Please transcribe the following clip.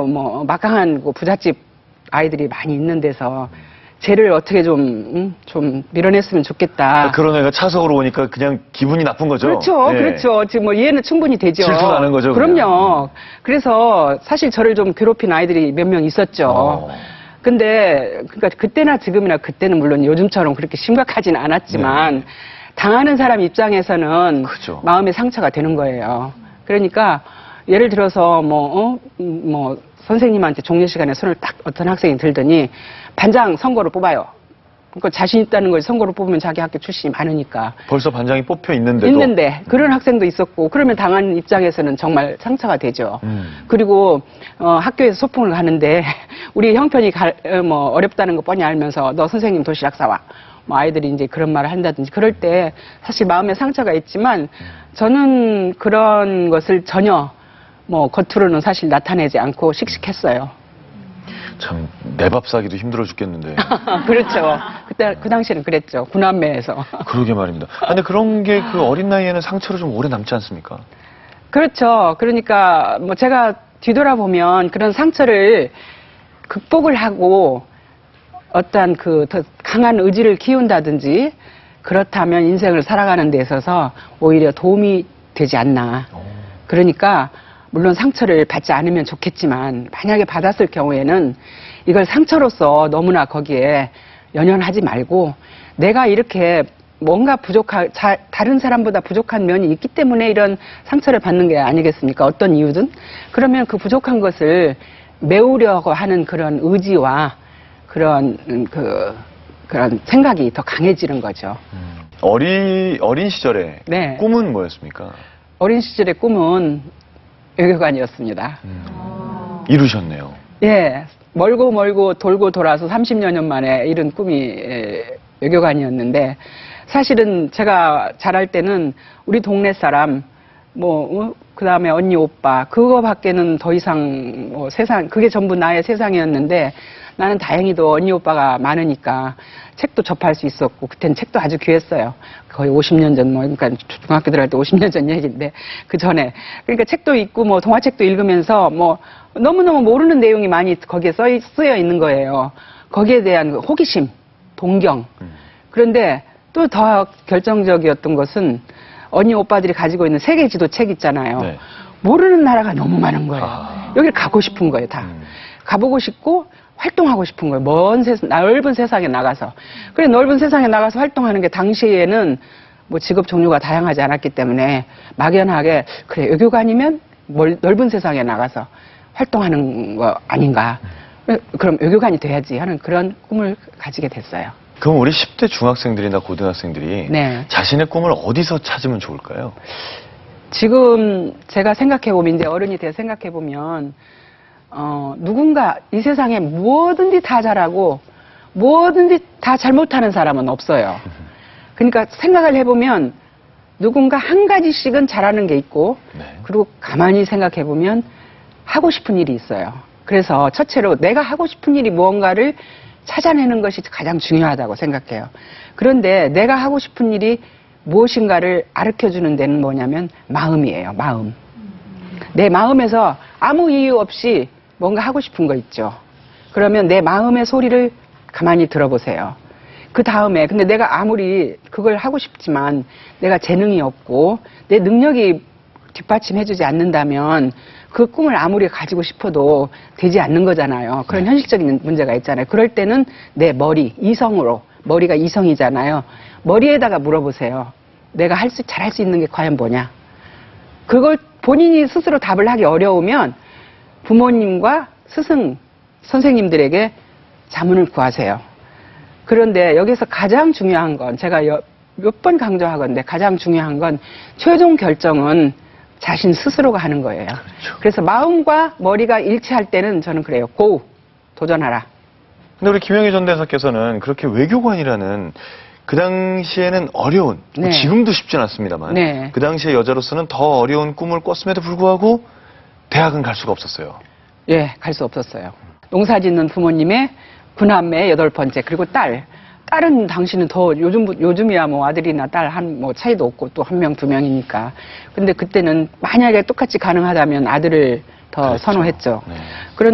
뭐 막강한 부잣집 아이들이 많이 있는 데서 쟤를 어떻게 좀 밀어냈으면 좋겠다. 그런 애가 차석으로 오니까 그냥 기분이 나쁜 거죠? 그렇죠. 네. 그렇죠. 지금 뭐 이해는 충분히 되죠. 질투나는 거죠. 그럼요. 그래서 사실 저를 좀 괴롭힌 아이들이 몇 명 있었죠. 근데 그러니까 그때나 지금이나 그때는 물론 요즘처럼 그렇게 심각하진 않았지만 당하는 사람 입장에서는 그렇죠. 마음의 상처가 되는 거예요. 그러니까 예를 들어서 뭐 선생님한테 종례 시간에 손을 딱 어떤 학생이 들더니 반장 선거로 뽑아요. 그러니까 자신 있다는 걸 선거로 뽑으면 자기 학교 출신이 많으니까. 벌써 반장이 뽑혀 있는데도. 있는데 그런 학생도 있었고 그러면 당하는 입장에서는 정말 상처가 되죠. 그리고 학교에서 소풍을 가는데 우리 형편이 어렵다는 거 뻔히 알면서 너 선생님 도시락 싸와. 뭐 아이들이 이제 그런 말을 한다든지 그럴 때 사실 마음에 상처가 있지만 저는 그런 것을 전혀 겉으로는 사실 나타내지 않고 씩씩했어요. 참, 내 밥 사기도 힘들어 죽겠는데. 그렇죠. 그 당시에는 그랬죠. 구남매에서. 그러게 말입니다. 근데 그런 게 그 어린 나이에는 상처로 좀 오래 남지 않습니까? 그렇죠. 그러니까 제가 뒤돌아보면 그런 상처를 극복을 하고 어떤 더 강한 의지를 키운다든지 그렇다면 인생을 살아가는 데 있어서 오히려 도움이 되지 않나. 그러니까 물론 상처를 받지 않으면 좋겠지만 만약에 받았을 경우에는 이걸 상처로서 너무나 거기에 연연하지 말고 내가 이렇게 뭔가 다른 사람보다 부족한 면이 있기 때문에 이런 상처를 받는 게 아니겠습니까? 어떤 이유든. 그러면 그 부족한 것을 메우려고 하는 그런 의지와 그런 생각이 더 강해지는 거죠. 어린 시절에 네. 꿈은 뭐였습니까? 어린 시절의 꿈은 외교관이었습니다. 이루셨네요. 예. 멀고 돌고 돌아서 30여 년 만에 이룬 꿈이 외교관이었는데 사실은 제가 자랄 때는 우리 동네 사람 그다음에 언니 오빠 그거밖에는 더 이상 그게 전부 나의 세상이었는데 나는 다행히도 언니 오빠가 많으니까 책도 접할 수 있었고 그때는 책도 아주 귀했어요. 거의 50년 전 그러니까 중학교 들어갈 때 50년 전 얘기인데 그 전에 그러니까 책도 읽고 동화책도 읽으면서 너무너무 모르는 내용이 많이 거기에 쓰여 있는 거예요. 거기에 대한 호기심, 동경. 그런데 또 더 결정적이었던 것은 언니 오빠들이 가지고 있는 세계 지도 책 있잖아요. 네. 모르는 나라가 너무 많은 거예요. 여기를 가고 싶은 거예요, 다. 가보고 싶고 활동하고 싶은 거예요. 넓은 세상에 나가서. 그래, 넓은 세상에 나가서 활동하는 게 당시에는 직업 종류가 다양하지 않았기 때문에 막연하게 그래, 외교관이면 넓은 세상에 나가서 활동하는 거 아닌가. 그럼 외교관이 돼야지 하는 그런 꿈을 가지게 됐어요. 그럼 우리 10대 중학생들이나 고등학생들이 네. 자신의 꿈을 어디서 찾으면 좋을까요? 지금 제가 생각해보면 이제 어른이 돼서 생각해보면 누군가 이 세상에 뭐든지 다 잘하고 뭐든지 다 잘못하는 사람은 없어요. 그러니까 생각을 해보면 누군가 한 가지씩은 잘하는 게 있고 그리고 가만히 생각해보면 하고 싶은 일이 있어요. 그래서 첫째로 내가 하고 싶은 일이 무언가를 찾아내는 것이 가장 중요하다고 생각해요. 그런데 내가 하고 싶은 일이 무엇인가를 가르쳐주는 데는 뭐냐면 마음이에요. 마음. 내 마음에서 아무 이유 없이 뭔가 하고 싶은 거 있죠. 그러면 내 마음의 소리를 가만히 들어보세요. 그 다음에 근데 내가 아무리 그걸 하고 싶지만 내가 재능이 없고 내 능력이 뒷받침해주지 않는다면 그 꿈을 아무리 가지고 싶어도 되지 않는 거잖아요. 그런 현실적인 문제가 있잖아요. 그럴 때는 내 이성으로, 머리가 이성이잖아요. 머리에다가 물어보세요. 내가 잘할 수 있는 게 과연 뭐냐? 그걸 본인이 스스로 답을 하기 어려우면 부모님과 선생님들에게 자문을 구하세요. 그런데 여기서 가장 중요한 건 제가 몇 번 강조하건데 가장 중요한 건 최종 결정은 자신 스스로가 하는 거예요. 그렇죠. 그래서 마음과 머리가 일치할 때는 저는 그래요. 도전하라. 근데 우리 김영희 전 대사께서는 그렇게 외교관이라는 그 당시에는 어려운, 지금도 쉽진 않습니다만 그 당시에 여자로서는 더 어려운 꿈을 꿨음에도 불구하고 대학은 갈 수가 없었어요. 예, 갈 수 없었어요. 농사 짓는 부모님의 9남매 8번째 그리고 딸은 당신은 더 요즘이야 아들이나 딸 차이도 없고 또 1명, 2명이니까. 근데 그때는 만약에 똑같이 가능하다면 아들을 더 그랬죠. 선호했죠. 네. 그런